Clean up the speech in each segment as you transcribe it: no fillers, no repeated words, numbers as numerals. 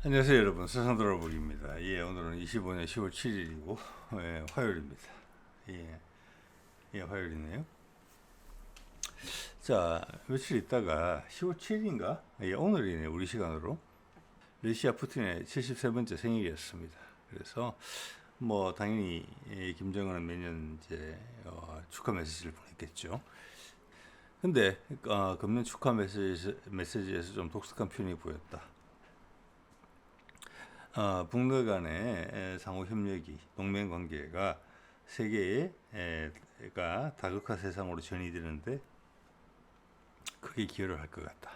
안녕하세요 여러분, 서상돌아보기입니다. 오늘은 25년 10월 7일이고 화요일입니다. 예, 화요일이네요. 자, 며칠 있다가 10월 7일인가? 오늘이네, 우리 시간으로. 러시아 푸틴의 73번째 생일이었습니다. 그래서 뭐 당연히 김정은은 매년 이제 축하 메시지를 보냈겠죠. 근데 금년 축하 메시지에서 좀 독특한 표현이 보였다. 북러 간의 상호 협력이, 동맹 관계가 세계가 다극화 세상으로 전이되는데 크게 기여를 할 것 같다.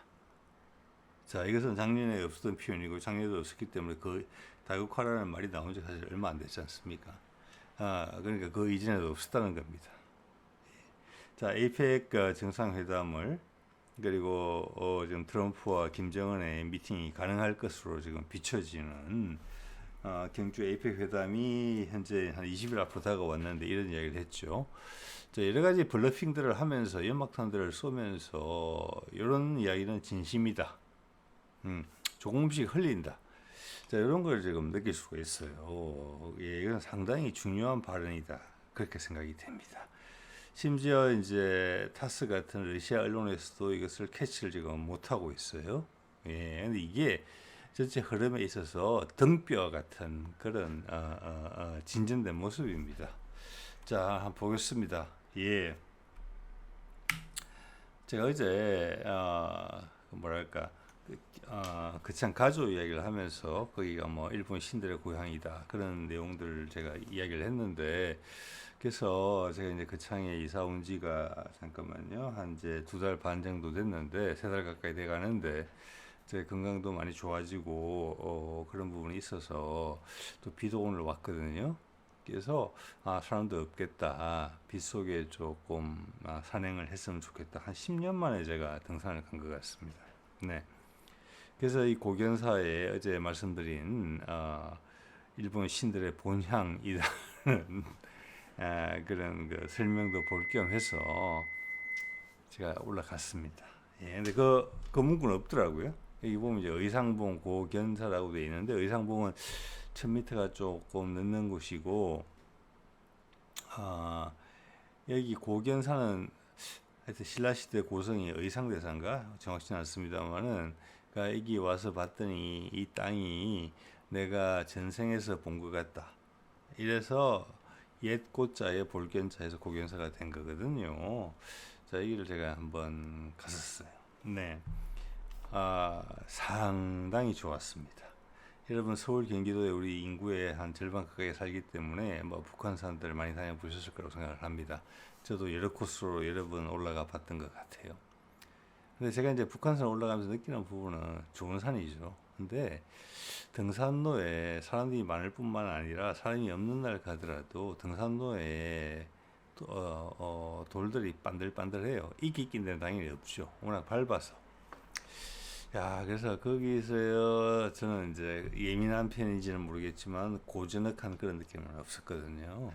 자, 이것은 작년에 없었던 표현이고 작년에도 없었기 때문에 그 다극화라는 말이 나온 지 사실 얼마 안 됐지 않습니까? 그러니까 그 이전에도 없었다는 겁니다. 자, 에이펙 정상회담을 그리고 지금 트럼프와 김정은의 미팅이 가능할 것으로 지금 비춰지는 경주 에이펙 회담이 현재 한 20일 앞으로 다가왔는데 이런 이야기를 했죠. 자, 여러 가지 블러핑들을 하면서 연막탄들을 쏘면서 이런 이야기는 진심이다. 조금씩 흘린다. 자, 이런 걸 지금 느낄 수가 있어요. 이건 상당히 중요한 발언이다. 그렇게 생각이 됩니다. 심지어 이제 타스 같은 러시아 언론에서도 이것을 캐치를 지금 못하고 있어요. 근데 이게 전체 흐름에 있어서 등뼈 같은 그런 진전된 모습입니다. 자, 한번 보겠습니다. 제가 어제 뭐랄까 그참 가조 이야기를 하면서 거기가 뭐 일본 신들의 고향이다 그런 내용들을 제가 이야기를 했는데, 그래서 제가 이제 거창에 이사 온 지가 잠깐만요 한 이제 2달 반 정도 됐는데 3달 가까이 돼 가는데 제 건강도 많이 좋아지고 그런 부분이 있어서 또 비도 오늘 왔거든요. 그래서 사람도 없겠다, 빗속에 조금 산행을 했으면 좋겠다, 한 10년 만에 제가 등산을 간 것 같습니다. 네. 그래서 이 고견사에 어제 말씀드린 일본 신들의 본향이라는 그런 그 설명도 볼 겸 해서 제가 올라갔습니다. 근데 그 문구는 없더라고요. 여기 보면 이제 의상봉 고견사라고 되어 있는데, 의상봉은 1000m가 조금 넘는 곳이고, 아, 여기 고견사는 하여튼 신라시대 고성이 의상대사인가 정확치는 않습니다만은, 그러니까 여기 와서 봤더니 이 땅이 내가 전생에서 본 것 같다. 이래서 옛 고자에 볼견자에서 고견사가 된 거거든요. 자, 여기를 제가 한번 갔었어요. 네. 상당히 좋았습니다. 여러분, 서울 경기도에 우리 인구의 한 절반 가까이 살기 때문에 뭐 북한산들을 많이 다녀보셨을 거라고 생각을 합니다. 저도 여러 코스로 여러 번 올라가 봤던 것 같아요. 근데 제가 이제 북한산 올라가면서 느끼는 부분은 좋은 산이죠. 근데 등산로에 사람들이 많을 뿐만 아니라 사람이 없는 날 가더라도 등산로에 돌들이 반들반들해요. 있기 있긴 데는 당연히 없죠. 워낙 밟아서. 야, 그래서 거기서 저는 이제 예민한 편인지는 모르겠지만 고즈넉한 그런 느낌은 없었거든요.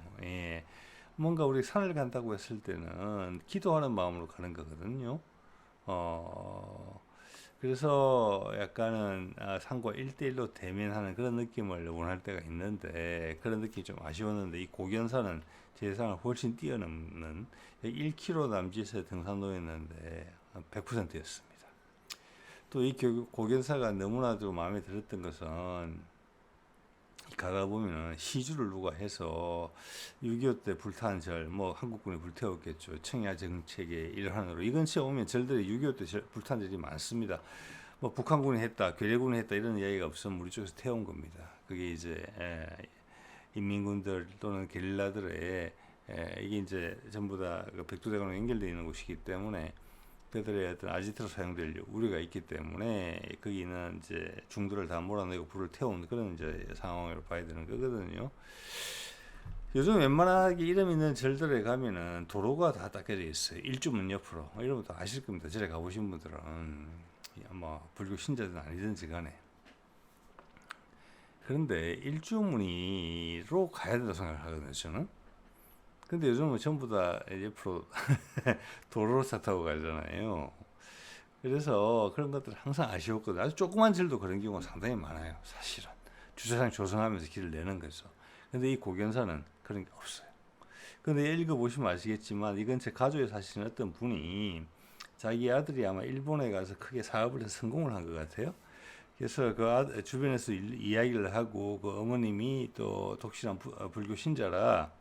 뭔가 우리 산을 간다고 했을 때는 기도하는 마음으로 가는 거거든요. 어, 그래서 약간은 산과 1대1로 대면하는 그런 느낌을 원할 때가 있는데, 그런 느낌이 좀 아쉬웠는데, 이 고견산은 제 예상을 훨씬 뛰어넘는 1km 남짓의 등산로였는데 100%였습니다. 또 이 고견사가 너무나도 마음에 들었던 것은, 가다 보면은 시주를 누가 해서 6.25 때 불타는 절, 뭐 한국군이 불태웠겠죠. 청야 정책의 일환으로. 이 근처에 오면 절들이 6.25 때 불탄 절이 많습니다. 뭐 북한군이 했다, 괴뢰군이 했다 이런 이야기가 없으면 우리 쪽에서 태운 겁니다. 그게 이제 인민군들 또는 게릴라들의 이게 이제 전부 다그 백두대간으로 연결되어 있는 곳이기 때문에 그들의 어떤 아지트로 사용될 우려가 있기 때문에 거기는 이제 중도를 다 몰아내고 불을 태우는 그런 이제 상황으로 봐야 되는 거거든요. 요즘 웬만하게 이름 있는 절들에 가면은 도로가 다 닦여져 있어요. 일주문 옆으로. 이러면 다 아실 겁니다. 절에 가보신 분들은 아마 불교 신자든 아니든지 간에. 그런데 일주문이로 가야 된다고 생각하거든요, 저는. 근데 요즘은 전부 다 옆으로 도로로 차 타고 가잖아요. 그래서 그런 것들 항상 아쉬웠거든요. 아주 조그만 질도 그런 경우가 상당히 많아요. 사실은 주차장 조성하면서 길을 내는 거죠. 근데 이 고견사는 그런 게 없어요. 근데 읽어보시면 아시겠지만 이 근처 가족에 사시는 어떤 분이 자기 아들이 아마 일본에 가서 크게 사업을 해서 성공을 한 것 같아요. 그래서 그 주변에서 이야기를 하고 그 어머님이 또 독실한 불교 신자라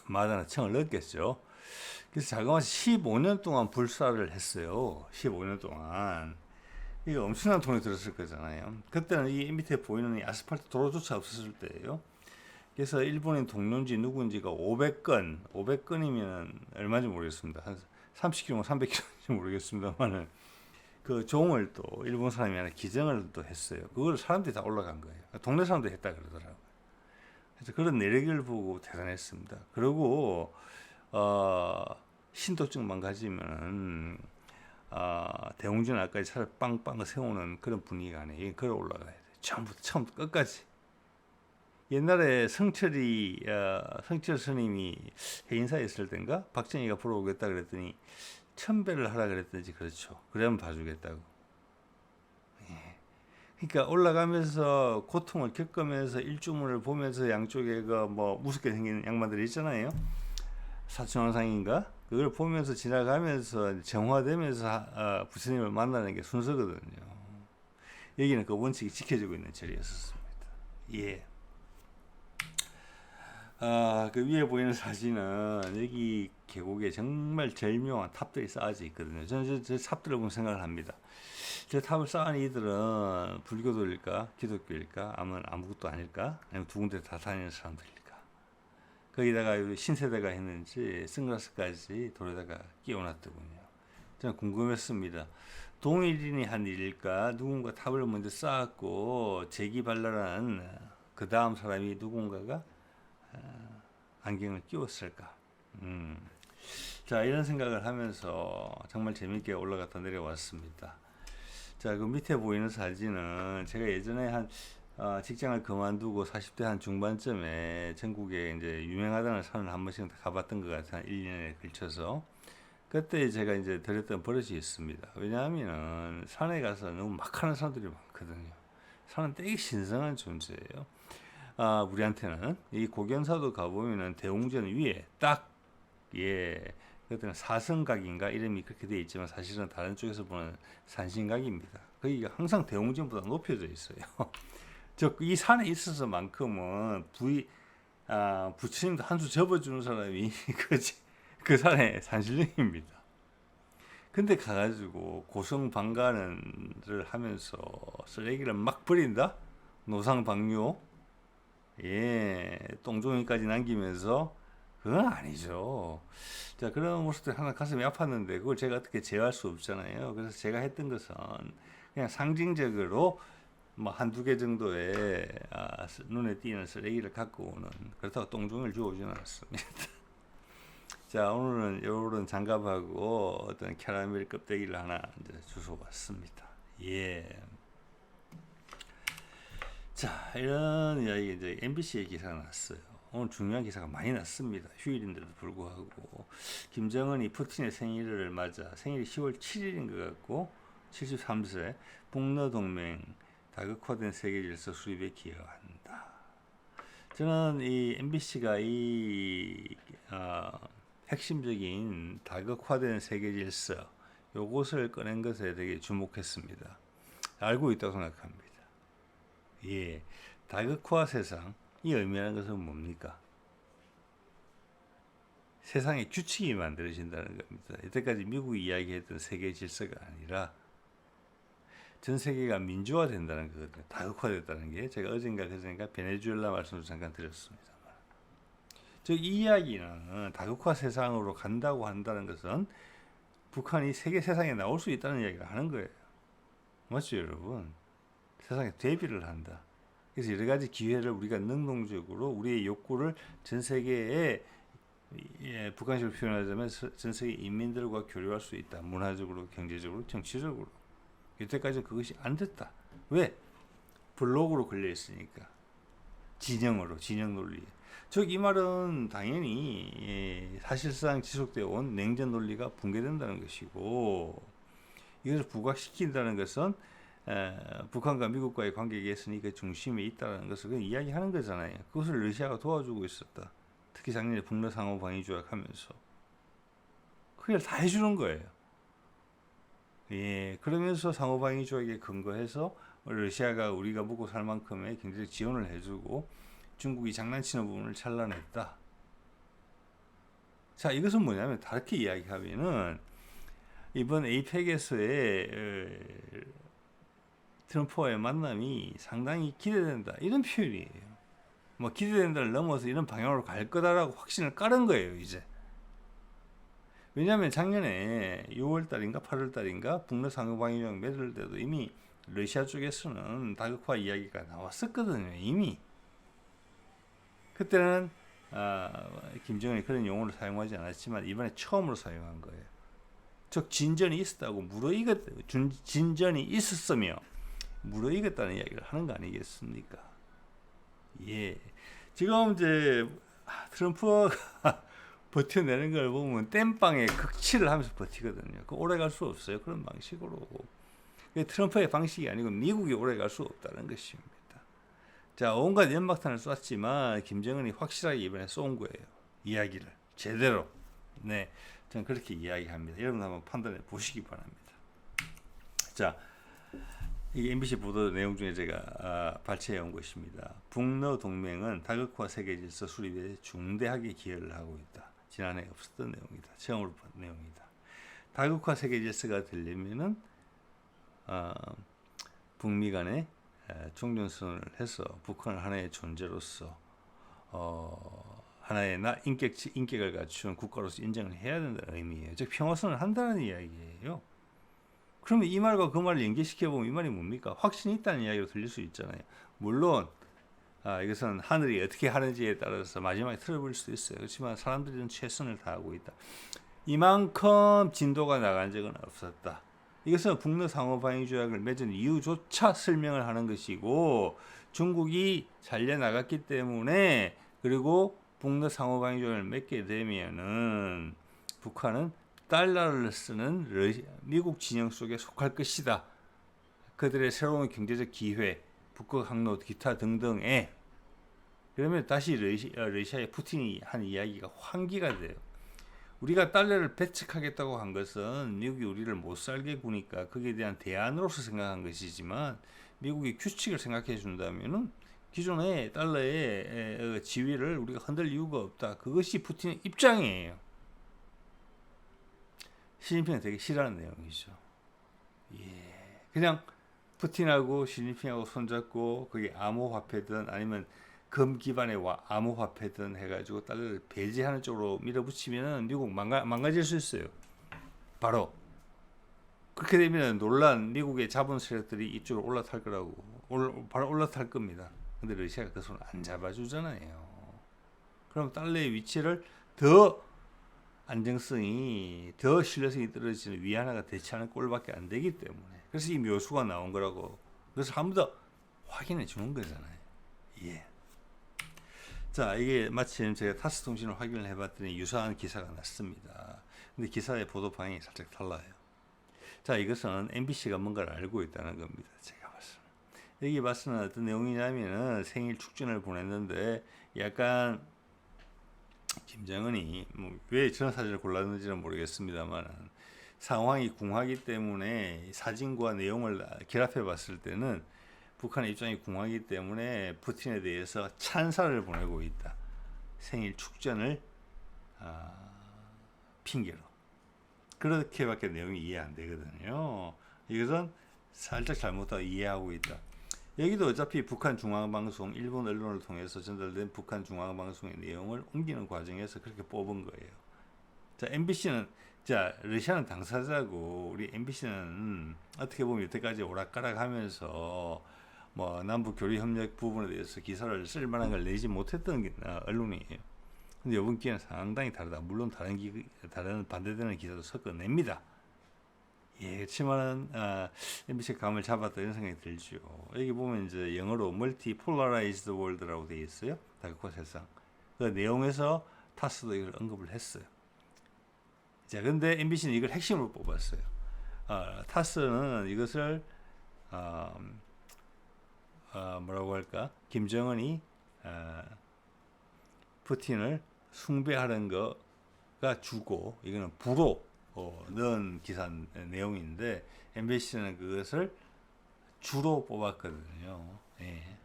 마다나 청을 넣었겠죠. 그래서 자그마치 15년 동안 불사를 했어요. 15년 동안. 이게 엄청난 돈이 들었을 거잖아요. 그때는 이 밑에 보이는 이 아스팔트 도로조차 없었을 때예요. 그래서 일본인 동료인지 누구인지가 500건, 500건이면 얼마인지 모르겠습니다. 한 30kg, 300kg인지 모르겠습니다만은 그 종을 또 일본 사람이 하나 기증을 또 했어요. 그걸 사람들이 다 올라간 거예요. 동네 사람들이 했다 그러더라고요. 그래서 그런 내력을 보고 대단했습니다. 그리고 신도증만 가지면 대웅전 앞까지 차를 빵빵 세우는 그런 분위기가 아니에요. 걸어 올라가야 돼. 처음부터 끝까지. 옛날에 성철 스님이 해인사에 있을 땐가 박정희가 보러 오겠다 그랬더니 천배를 하라 그랬든지 그렇죠. 그러면 봐주겠다고. 예. 그러니까 올라가면서 고통을 겪으면서 일주문을 보면서 양쪽에 그 뭐 무섭게 생긴 양반들이 있잖아요. 사천왕상인가? 그걸 보면서 지나가면서 정화되면서 부처님을 만나는 게 순서거든요. 여기는 그 원칙이 지켜지고 있는 절이었습니다. 예. 그 위에 보이는 사진은 여기 계곡에 정말 절묘한 탑들이 쌓아져 있거든요. 저는 저 탑들을 보면 생각을 합니다. 저 탑을 쌓은 이들은 불교도일까, 기독교일까, 아무것도 아닐까, 아니면 두 군데 다 다니는 사람들일까. 거기다가 신세대가 했는지 선글라스까지 돌에다가 끼워놨더군요. 저는 궁금했습니다. 동일인이 한 일일까? 누군가 탑을 먼저 쌓았고 재기발랄한 그 다음 사람이 누군가가 안경을 끼웠을까? 자, 이런 생각을 하면서 정말 재밌게 올라갔다 내려왔습니다. 자, 그 밑에 보이는 사진은 제가 예전에 직장을 그만두고 40대 한 중반쯤에 전국에 이제 유명하다는 산을 한 번씩 가봤던 것 같아요. 한 1년에 걸쳐서. 그때 제가 이제 들었던 버릇이 있습니다. 왜냐하면 산에 가서 너무 막 하는 사람들이 많거든요. 산은 되게 신성한 존재예요. 우리한테는 이 고견사도 가보면은 대웅전 위에 딱 그때는 사성각인가 이름이 그렇게 되어 있지만 사실은 다른 쪽에서 보는 산신각입니다. 거기가 항상 대웅전보다 높여져 있어요. 이 산에 있어서만큼은 부처님도 한 수 접어주는 사람이 그 산의 산신령입니다. 근데 가가지고 고성방가를 하면서 쓰레기를 막 버린다? 노상방뇨? 똥종이까지 남기면서 그건 아니죠. 자, 그런 모습들 하나 가슴이 아팠는데 그걸 제가 어떻게 제어할 수 없잖아요. 그래서 제가 했던 것은 그냥 상징적으로 뭐 한두 개 정도의 눈에 띄는 쓰레기를 갖고 오는, 그렇다고 똥종을 주워오지는 않았습니다. 자, 오늘은 이런 장갑하고 어떤 캐러멜 껍데기를 하나 이제 주워봤습니다. 예. 자, 이런 이야기 이제 MBC에 기사가 났어요. 오늘 중요한 기사가 많이 났습니다. 휴일인데도 불구하고 김정은이 푸틴의 생일을 맞아 생일이 10월 7일인 것 같고 73세 북러동맹 다극화된 세계 질서 수립에 기여한다. 저는 이 MBC가 핵심적인 다극화된 세계 질서 요것을 꺼낸 것에 되게 주목했습니다. 알고 있다고 생각합니다. 예, 다극화 세상이 의미하는 것은 뭡니까? 세상의 규칙이 만들어진다는 겁니다. 이때까지 미국이 이야기했던 세계 질서가 아니라 전 세계가 민주화된다는 거거든요. 다극화됐다는 게 제가 어젠가 그젠가 베네수엘라 말씀을 잠깐 드렸습니다만, 즉 이 이야기는 다극화 세상으로 간다고 한다는 것은 북한이 세상에 나올 수 있다는 이야기를 하는 거예요. 맞죠, 여러분? 세상에 대비를 한다. 그래서 여러 가지 기회를 우리가 능동적으로 우리의 욕구를 전 세계에 북한식으로 표현하자면 전 세계 인민들과 교류할 수 있다. 문화적으로, 경제적으로, 정치적으로. 이때까지 그것이 안 됐다. 왜? 블록으로 걸려 있으니까. 진영 논리. 즉 이 말은 당연히 사실상 지속되어 온 냉전 논리가 붕괴된다는 것이고, 이것을 부각시킨다는 것은 북한과 미국과의 관계 개선이 그 중심에 있다는 것을 그냥 이야기하는 거잖아요. 그것을 러시아가 도와주고 있었다. 특히 작년에 북러 상호 방위 조약하면서 그걸 다 해주는 거예요. 예, 그러면서 상호 방위 조약에 근거해서 러시아가 우리가 먹고 살 만큼의 경제적 지원을 해주고 중국이 장난치는 부분을 잘라냈다. 자, 이것은 뭐냐면 다르게 이야기하면은 이번 에이펙에서의 트럼프와의 만남이 상당히 기대된다. 이런 표현이에요. 뭐 기대된다를 넘어서 이런 방향으로 갈 거다라고 확신을 깔은 거예요, 이제. 왜냐하면 작년에 6월 달인가 8월 달인가 북러 상호방위조약 맺을 때도 이미 러시아 쪽에서는 다극화 이야기가 나왔었거든요, 이미. 그때는 김정은이 그런 용어를 사용하지 않았지만 이번에 처음으로 사용한 거예요. 즉 진전이 있었다고 진전이 있었으며 무르익었다는 이야기를 하는 거 아니겠습니까? 예. 지금 이제 트럼프가 버텨내는 걸 보면 땜빵에 극치를 하면서 버티거든요. 그 오래 갈 수 없어요. 그런 방식으로. 트럼프의 방식이 아니고 미국이 오래 갈 수 없다는 것입니다. 자, 온갖 연막탄을 쐈지만 김정은이 확실하게 이번에 쏜 거예요. 이야기를 제대로. 네, 저는 그렇게 이야기합니다. 여러분 한번 판단해 보시기 바랍니다. 자, 이게 MBC 보도 내용 중에 제가 발췌해 온 것입니다. 북러 동맹은 다극화 세계 질서 수립에 중대하게 기여를 하고 있다. 지난해 없었던 내용이다. 처음으로 본 내용이다. 다극화 세계 질서가 되려면은 북미 간에 종전선언을 해서 북한을 하나의 존재로서 하나의 인격을 갖춘 국가로서 인정을 해야 된다는 의미예요. 즉 평화선언을 한다는 이야기예요. 그러면 이 말과 그 말을 연계시켜보면 이 말이 뭡니까? 확신이 있다는 이야기로 들릴 수 있잖아요. 물론 이것은 하늘이 어떻게 하는지에 따라서 마지막에 틀어버릴 수도 있어요. 그렇지만 사람들은 최선을 다하고 있다. 이만큼 진도가 나간 적은 없었다. 이것은 북러 상호방위 조약을 맺은 이유조차 설명을 하는 것이고 중국이 잘려나갔기 때문에 그리고 북러 상호방위 조약을 맺게 되면은 북한은 달러를 쓰는 미국 진영 속에 속할 것이다. 그들의 새로운 경제적 기회, 북극 항로 기타 등등에 그러면 다시 러시아의 푸틴이 한 이야기가 환기가 돼요. 우리가 달러를 배척하겠다고 한 것은 미국이 우리를 못 살게 구니까 거기에 대한 대안으로서 생각한 것이지만 미국이 규칙을 생각해 준다면은 기존의 달러의 지위를 우리가 흔들 이유가 없다. 그것이 푸틴의 입장이에요. 시진핑은 되게 싫어하는 내용이죠. 예, 그냥 푸틴하고 시진핑하고 손잡고 그게 암호화폐든 아니면 금 기반의 암호화폐든 해가지고 달러를 배제하는 쪽으로 밀어붙이면 미국 망가질 수 있어요. 바로 그렇게 되면 논란 미국의 자본 세력들이 이쪽으로 올라탈 거라고 바로 올라탈 겁니다. 근데 러시아가 그 손을 안 잡아주잖아요. 그럼 달러의 위치를 더 안정성이 더 신뢰성이 떨어지는 위안화가 대체하는 꼴밖에 안 되기 때문에 그래서 이 묘수가 나온 거라고 그래서 한 번 더 확인해 주는 거잖아요. 예. 자, 이게 마침 제가 타스 통신을 확인을 해봤더니 유사한 기사가 났습니다. 근데 기사의 보도 방향이 살짝 달라요. 자, 이것은 MBC가 뭔가를 알고 있다는 겁니다. 제가 봤을 때. 여기 봤으면 어떤 내용이냐면은 생일 축전을 보냈는데 약간 김정은이 왜 저런 사진을 골랐는지는 모르겠습니다만 상황이 궁하기 때문에 사진과 내용을 결합해 봤을 때는 북한의 입장이 궁하기 때문에 푸틴에 대해서 찬사를 보내고 있다. 생일 축전을 핑계로. 그렇게밖에 내용이 이해 안 되거든요. 이것은 살짝 잘못하고 이해하고 있다. 여기도 어차피 북한 중앙방송, 일본 언론을 통해서 전달된 북한 중앙방송의 내용을 옮기는 과정에서 그렇게 뽑은 거예요. 자, MBC는, 자, 러시아는 당사자고, 우리 MBC는 어떻게 보면 여태까지 오락가락 하면서, 뭐, 남북 교류 협력 부분에 대해서 기사를 쓸 만한 걸 내지 못했던 언론이에요. 근데 이번 기회는 상당히 다르다. 물론 다른 반대되는 기사도 섞어냅니다. 예, 그렇지만은 MBC 감을 잡았다 이런 생각이 들죠. 여기 보면 이제 영어로 Multipolarized World라고 되어 있어요. 다극화 세상. 그 내용에서 타스도 이걸 언급을 했어요. 자, 근데 MBC는 이걸 핵심으로 뽑았어요. 타스는 이것을 어, 뭐라고 할까? 김정은이 푸틴을 숭배하는 거가 주고 이거는 부로 넣은 기사 내용인데 MBC는 그것을 주로 뽑았거든요. 예.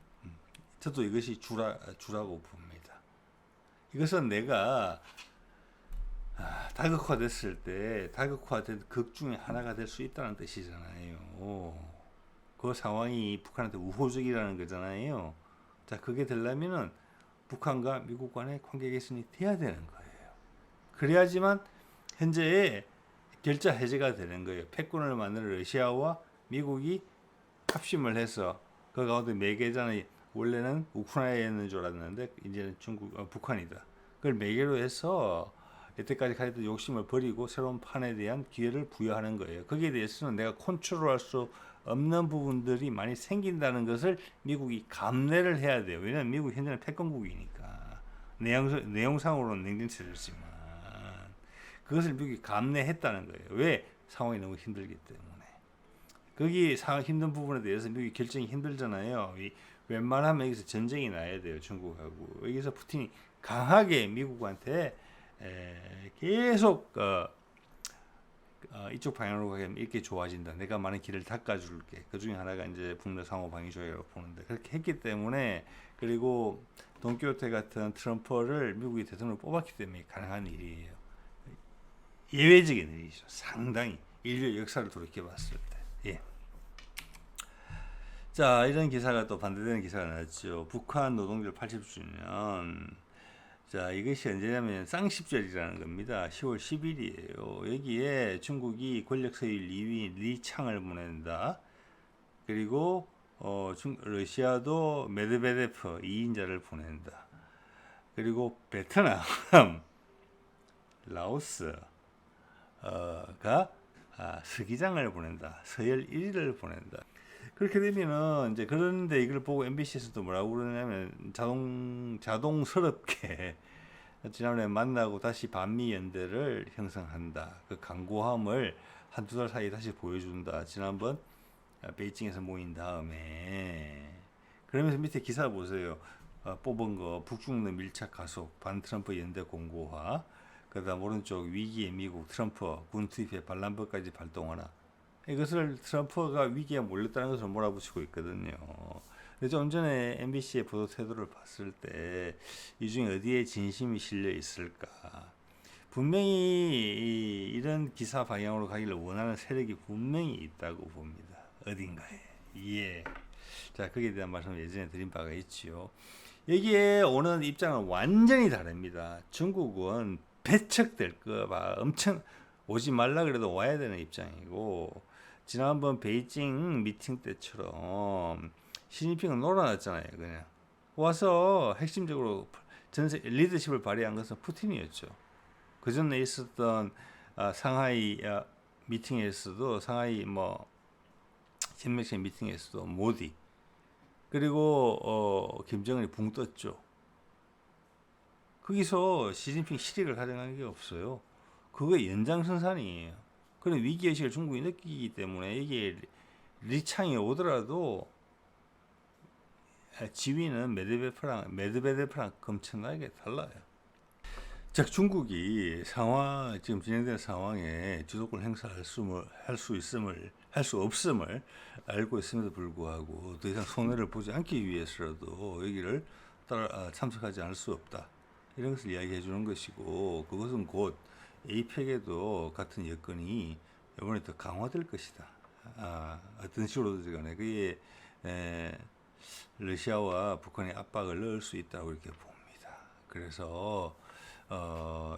저도 이것이 주라고 봅니다. 이것은 내가 다극화됐을 때 다극화된 극 중에 하나가 될 수 있다는 뜻이잖아요. 그 상황이 북한한테 우호적이라는 거잖아요. 자, 그게 되려면은 북한과 미국 간의 관계 개선이 돼야 되는 거예요. 그래야지만 현재의 결자 해제가 되는 거예요. 패권을 만드는 러시아와 미국이 합심을 해서 그 가운데 매개자는 원래는 우크라이나였는 줄 알았는데 이제는 북한이다. 그걸 매개로 해서 여태까지 가졌던 욕심을 버리고 새로운 판에 대한 기회를 부여하는 거예요. 거기에 대해서는 내가 컨트롤할 수 없는 부분들이 많이 생긴다는 것을 미국이 감내를 해야 돼요. 왜냐하면 미국 현재는 패권국이니까 내용상으로는 냉전체제지만 그것을 미국이 감내했다는 거예요. 왜? 상황이 너무 힘들기 때문에. 거기 상황 힘든 부분에 대해서 미국이 결정이 힘들잖아요. 웬만하면 여기서 전쟁이 나야 돼요. 중국하고. 여기서 푸틴이 강하게 미국한테 계속 이쪽 방향으로 가면 이렇게 좋아진다. 내가 많은 길을 닦아줄게. 그 중에 하나가 이제 북미 상호 방위 조약이라고 보는데 그렇게 했기 때문에 그리고 돈키호테 같은 트럼프를 미국이 대통령으로 뽑았기 때문에 가능한 일이에요. 예외적인 일이죠. 상당히 인류 역사를 돌이켜봤을 때. 예. 자, 이런 기사가 또 반대되는 기사가 나왔죠. 북한 노동절 80주년. 자, 이것이 언제냐면 쌍십절이라는 겁니다. 10월 10일이에요. 여기에 중국이 권력 서열 2위 리창을 보낸다. 그리고 러시아도 메드베데프 2인자를 보낸다. 그리고 베트남, 라오스가 서기장을 보낸다. 서열 1위를 보낸다. 그렇게 되면은 이제 그런데 이걸 보고 MBC에서도 뭐라고 그러냐면 자동스럽게 지난번에 만나고 다시 반미 연대를 형성한다. 그 강고함을 한두 달 사이에 다시 보여준다. 지난번 베이징에서 모인 다음에 그러면서 밑에 기사 보세요. 뽑은 거 북중러 밀착 가속 반 트럼프 연대 공고화. 그다음 오른쪽 위기의 미국 트럼프 군 투입해 반란법까지 발동하나. 이것을 트럼프가 위기에 몰렸다는 것을 몰아붙이고 있거든요. 근데 좀 전에 MBC의 보도 태도를 봤을 때 이 중에 어디에 진심이 실려 있을까? 분명히 이런 기사 방향으로 가기를 원하는 세력이 분명히 있다고 봅니다. 어딘가에. 예. 자, 거기에 대한 말씀을 예전에 드린 바가 있지요. 여기에 오는 입장은 완전히 다릅니다. 중국은 배척될 거 엄청 오지 말라 그래도 와야 되는 입장이고 지난번 베이징 미팅 때처럼 시진핑은 놀아놨잖아요. 그냥 와서 핵심적으로 전세 리더십을 발휘한 것은 푸틴이었죠. 그 전에 있었던 상하이 미팅에서도 상하이 신맥식 미팅에서도 모디 그리고 김정은이 붕 떴죠. 거기서 시진핑 실익을 가져간 게 없어요. 그거 연장선상이에요. 그런 위기의식을 중국이 느끼기 때문에 이게 리창이 오더라도 지위는 메드베데프랑 엄청나게 달라요. 즉 중국이 지금 진행되는 상황에 주도권 행사할 수 없음을 알고 있음에도 불구하고 더 이상 손해를 보지 않기 위해서라도 여기를 참석하지 않을 수 없다. 이런 것을 이야기해 주는 것이고 그것은 곧 에이펙에도 같은 여건이 이번에 더 강화될 것이다. 어떤 식으로든 간에 그게 러시아와 북한의 압박을 넣을 수 있다고 이렇게 봅니다. 그래서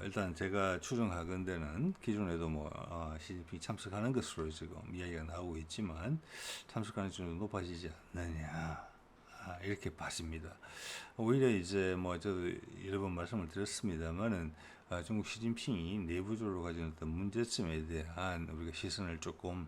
일단 제가 추정하건대는 기존에도 시진핑이 참석하는 것으로 지금 이야기가 나오고 있지만 참석하는 좀 높아지지 않느냐 이렇게 봤습니다. 오히려 이제 저도 여러 번 말씀을 드렸습니다만은 중국 시진핑이 내부적으로 가진 어떤 문제점에 대한 우리가 시선을 조금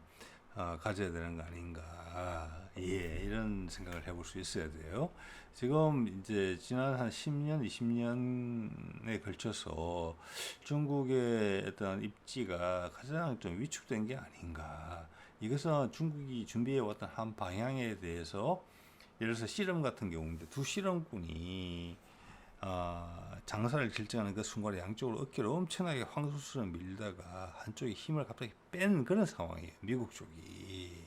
가져야 되는 거 아닌가. 예, 이런 생각을 해볼 수 있어야 돼요. 지금 이제 지난 한 10년, 20년에 걸쳐서 중국의 어떤 입지가 가장 좀 위축된 게 아닌가. 이것은 중국이 준비해 왔던 한 방향에 대해서 예를 들어서 씨름 같은 경우인데 두 씨름꾼이 장사를 결정하는 그 순간에 양쪽으로 어깨를 엄청나게 황소스러 밀다가 한쪽이 힘을 갑자기 뺀 그런 상황이에요. 미국 쪽이.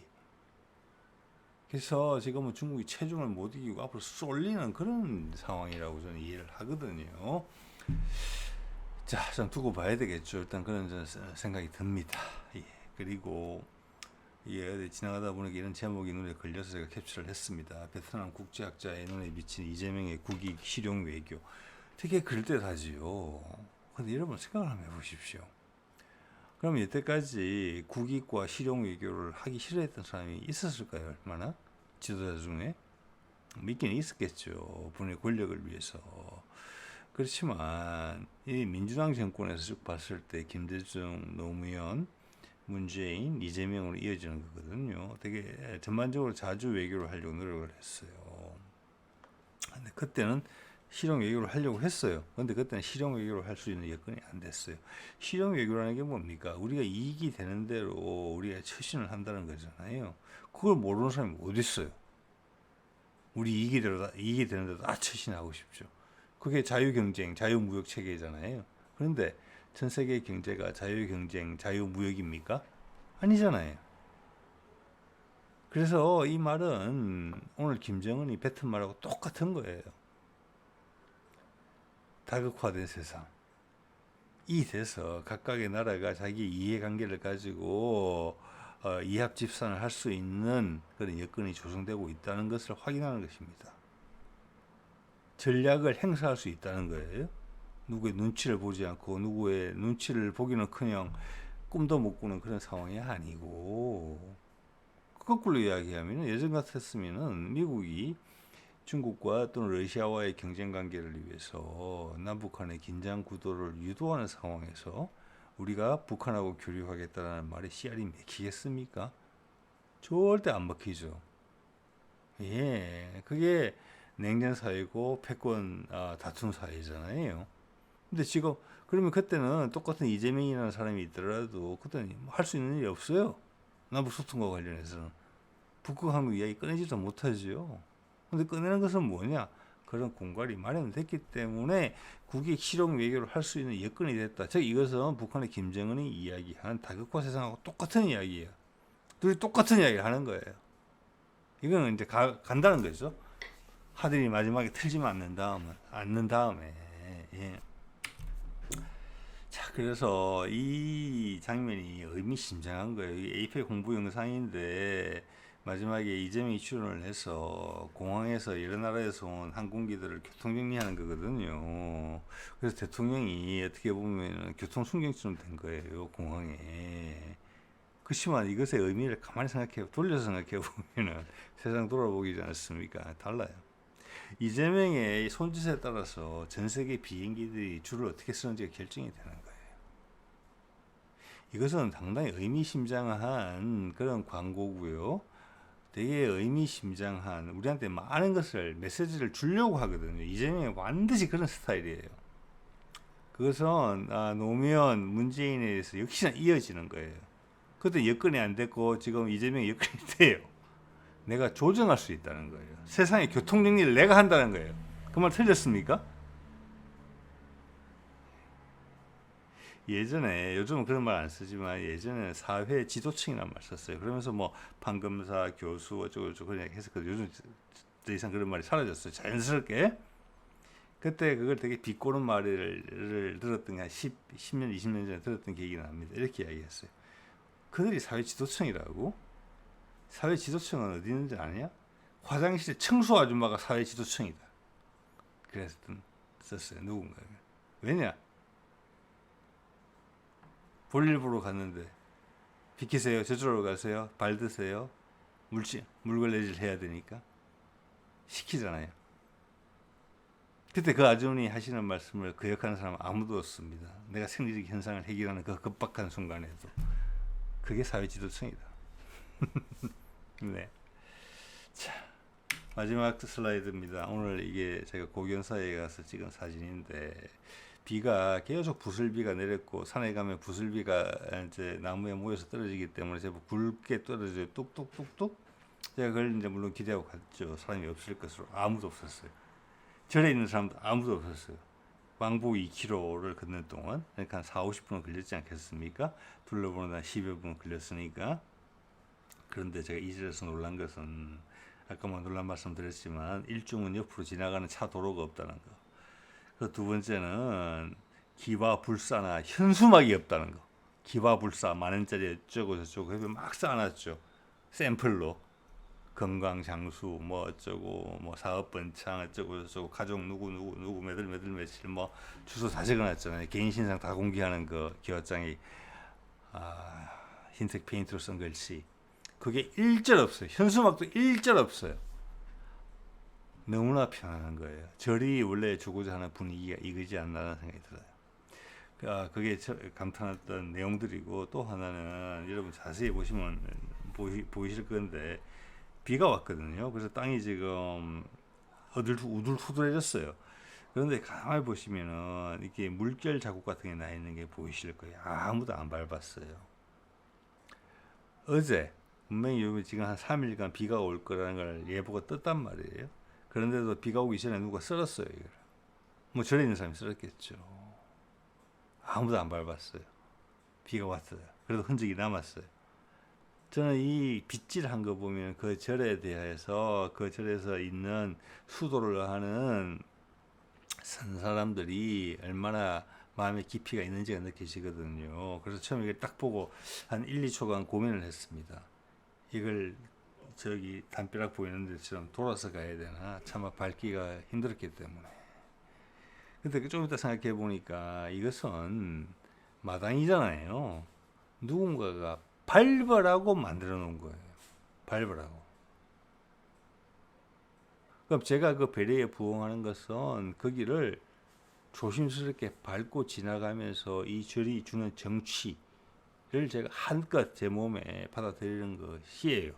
그래서 지금은 중국이 체중을 못 이기고 앞으로 쏠리는 그런 상황이라고 저는 이해를 하거든요. 자, 좀 두고 봐야 되겠죠. 일단 그런 생각이 듭니다. 예. 그리고 이게 어디 지나가다 보니까 이런 제목이 눈에 걸려서 제가 캡처를 했습니다. 베트남 국제학자의 눈에 비친 이재명의 국익 실용 외교. 되게 그럴듯하지요. 근데 여러분 생각을 한번 해보십시오. 그럼 여태까지 국익과 실용 외교를 하기 싫어했던 사람이 있었을까요? 얼마나? 지도자 중에? 있긴 있었겠죠. 본인의 권력을 위해서. 그렇지만 이 민주당 정권에서 쭉 봤을 때 김대중, 노무현, 문재인, 이재명으로 이어지는 거거든요. 되게 전반적으로 자주 외교를 하려고 노력을 했어요. 근데 그때는 실용 외교를 하려고 했어요. 근데 그때는 실용 외교를 할 수 있는 여건이 안 됐어요. 실용 외교라는 게 뭡니까? 우리가 이익이 되는 대로 우리가 처신을 한다는 거잖아요. 그걸 모르는 사람이 어디 있어요? 우리 이익이 되는 대로 다 처신하고 싶죠. 그게 자유경쟁, 자유무역 체계잖아요. 그런데 전 세계 경제가 자유경쟁, 자유무역입니까? 아니잖아요. 그래서 이 말은 오늘 김정은이 뱉은 말하고 똑같은 거예요. 다극화된 세상. 이 돼서 각각의 나라가 자기 이해관계를 가지고 이합집산을 할 수 있는 그런 여건이 조성되고 있다는 것을 확인하는 것입니다. 전략을 행사할 수 있다는 거예요. 누구의 눈치를 보지 않고 누구의 눈치를 보기는커녕 꿈도 못 꾸는 그런 상황이 아니고, 거꾸로 이야기하면 예전 같았으면 미국이 중국과 또는 러시아와의 경쟁 관계를 위해서 남북한의 긴장 구도를 유도하는 상황에서 우리가 북한하고 교류하겠다는 말에 씨알이 먹히겠습니까? 절대 안 먹히죠. 예, 그게 냉전 사회고 패권 다툼 사회잖아요. 근데 지금 그러면 그때는 똑같은 이재명이라는 사람이 있더라도 그때는 할 수 있는 일이 없어요. 남북 소통과 관련해서는 북극 항구 이야기 꺼내지도 못하죠. 근데 꺼내는 것은 뭐냐? 그런 공간이 마련됐기 때문에 국익 실용 외교를 할 수 있는 여건이 됐다. 즉 이것은 북한의 김정은이 이야기한 다극화 세상하고 똑같은 이야기예요. 둘이 똑같은 이야기를 하는 거예요. 이거는 이제 간다는 거죠. 하들이 마지막에 틀지만 않는 다음에. 예. 자, 그래서 이 장면이 의미심장한 거예요. 에이펙 홍보 영상인데 마지막에 이재명이 출연을 해서 공항에서 여러 나라에서 온 항공기들을 교통정리하는 거거든요. 그래서 대통령이 어떻게 보면 교통순경처럼 된 거예요, 공항에. 그렇지만 이것의 의미를 가만히 돌려서 생각해 보면은 세상 돌아보기 않습니까? 달라요. 이재명의 손짓에 따라서 전 세계 비행기들이 줄을 어떻게 쓰는지가 결정이 되는 거예요. 이것은 상당히 의미심장한 그런 광고고요. 되게 의미심장한 우리한테 많은 것을 메시지를 주려고 하거든요. 이재명이 반드시 그런 스타일이에요. 그것은 노무현, 문재인에 대해서 역시나 이어지는 거예요. 그때 여건이 안 됐고 지금 이재명이 여건이 돼요. 내가 조정할 수 있다는 거예요. 세상의 교통정리를 내가 한다는 거예요. 그 말 틀렸습니까? 예전에, 요즘은 그런 말 안 쓰지만 예전에 사회 지도층이라는 말 썼어요. 그러면서 뭐 판검사, 교수 어쩌고저쩌고 그냥 했었거든요. 요즘 더 이상 그런 말이 사라졌어요. 자연스럽게. 그때 그걸 되게 비꼬는 말을 들었던 게 한 10년, 20년 전에 들었던 기억이 납니다. 이렇게 이야기했어요. 그들이 사회 지도층이라고? 사회 지도층은 어디 있는지 아냐? 화장실에 청소 아줌마가 사회 지도층이다. 그래서 썼어요. 누군가가. 왜냐? 볼일 보러 갔는데 비키세요. 저쪽으로 가세요. 발 드세요. 물걸레질 해야 되니까 시키잖아요. 그때 그 아주머니 하시는 말씀을 거역하는 사람은 아무도 없습니다. 내가 생리적 현상을 해결하는 그 급박한 순간에도. 그게 사회 지도층이다. 네. 자, 마지막 슬라이드입니다. 오늘 이게 제가 고견사에 가서 찍은 사진인데 비가 계속 부슬비가 내렸고 산에 가면 부슬비가 이제 나무에 모여서 떨어지기 때문에 제법 굵게 떨어져요. 뚝뚝뚝뚝. 제가 그걸 이제 물론 기대하고 갔죠. 사람이 없을 것으로. 아무도 없었어요. 절에 있는 사람도 아무도 없었어요. 왕복 2km를 걷는 동안 그러니까 한 4, 50분은 걸렸지 않겠습니까? 둘러보는 한 10여 분 걸렸으니까. 그런데 제가 이 절에서 놀란 것은 아까 뭐 놀란 말씀 드렸지만 일중은 옆으로 지나가는 차 도로가 없다는 거. 그 두 번째는 기와불사나 현수막이 없다는 거. 기와불사 만원짜리 어쩌고 저쩌고 해서 막 쌓아놨죠. 샘플로. 건강장수 뭐 어쩌고 뭐 사업 번창 어쩌고 저쩌고 가족 누구 몇월 며칠 뭐 주소 다 적어놨잖아요. 개인 신상 다 공개하는 그 기와장이 흰색 페인트로 쓴 글씨 그게 일절 없어요. 현수막도 일절 없어요. 너무나 편안한 거예요. 절이 원래 주고자 하는 분위기가 이거지 않나라는 생각이 들어요. 그게 감탄했던 내용들이고 또 하나는 여러분 자세히 보시면 보이실 건데 비가 왔거든요. 그래서 땅이 지금 우둘투둘해졌어요. 그런데 가만히 보시면은 이렇게 물결 자국 같은 게 나 있는 게 보이실 거예요. 아무도 안 밟았어요. 어제 분명히 여기 지금 한 3일간 비가 올 거라는 걸 예보가 떴단 말이에요. 그런데도 비가 오기 전에 누가 썰었어요. 이걸. 뭐 절에 있는 사람이 썰었겠죠. 아무도 안 밟았어요. 비가 왔어요. 그래도 흔적이 남았어요. 저는 이 빗질한 거 보면 그 절에 대해서 그 절에서 있는 수도를 하는 산 사람들이 얼마나 마음의 깊이가 있는지가 느껴지거든요. 그래서 처음에 이걸 딱 보고 한 1, 2초간 고민을 했습니다. 이걸 저기 담벼락 보이는 데처럼 돌아서 가야 되나 차마 밟기가 힘들었기 때문에. 근데 좀 이따 생각해 보니까 이것은 마당이잖아요. 누군가가 밟으라고 만들어 놓은 거예요. 밟으라고. 그럼 제가 그 배려에 부응하는 것은 거기를 조심스럽게 밟고 지나가면서 이 절이 주는 정취를 제가 한껏 제 몸에 받아들이는 것이에요.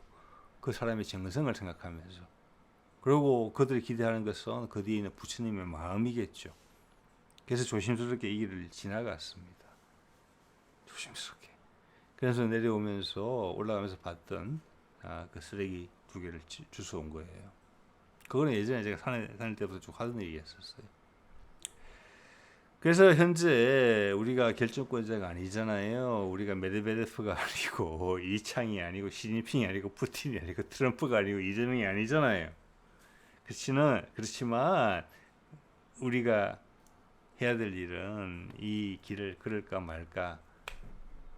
그 사람의 정성을 생각하면서. 그리고 그들이 기대하는 것은 그 뒤에 있는 부처님의 마음이겠죠. 그래서 조심스럽게 이 길을 지나갔습니다. 조심스럽게. 그래서 내려오면서 올라가면서 봤던 그 쓰레기 2개를 주워 온 거예요. 그거는 예전에 제가 산에 다닐 때부터 쭉 하던 얘기였었어요. 그래서 현재 우리가 결정권자가 아니잖아요. 우리가 메드베데프가 아니고 이창이 아니고 시진핑이 아니고 푸틴이 아니고 트럼프가 아니고 이재명이 아니잖아요. 그렇지만 우리가 해야 될 일은 이 길을 걸을까 말까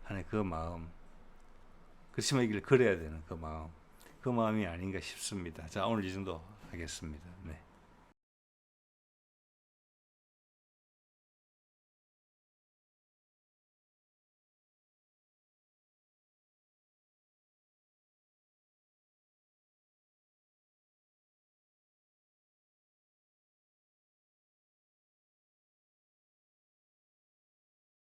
하는 그 마음. 그렇지만 이 길을 걸어야 되는 그 마음이 아닌가 싶습니다. 자, 오늘 이 정도 하겠습니다. 네.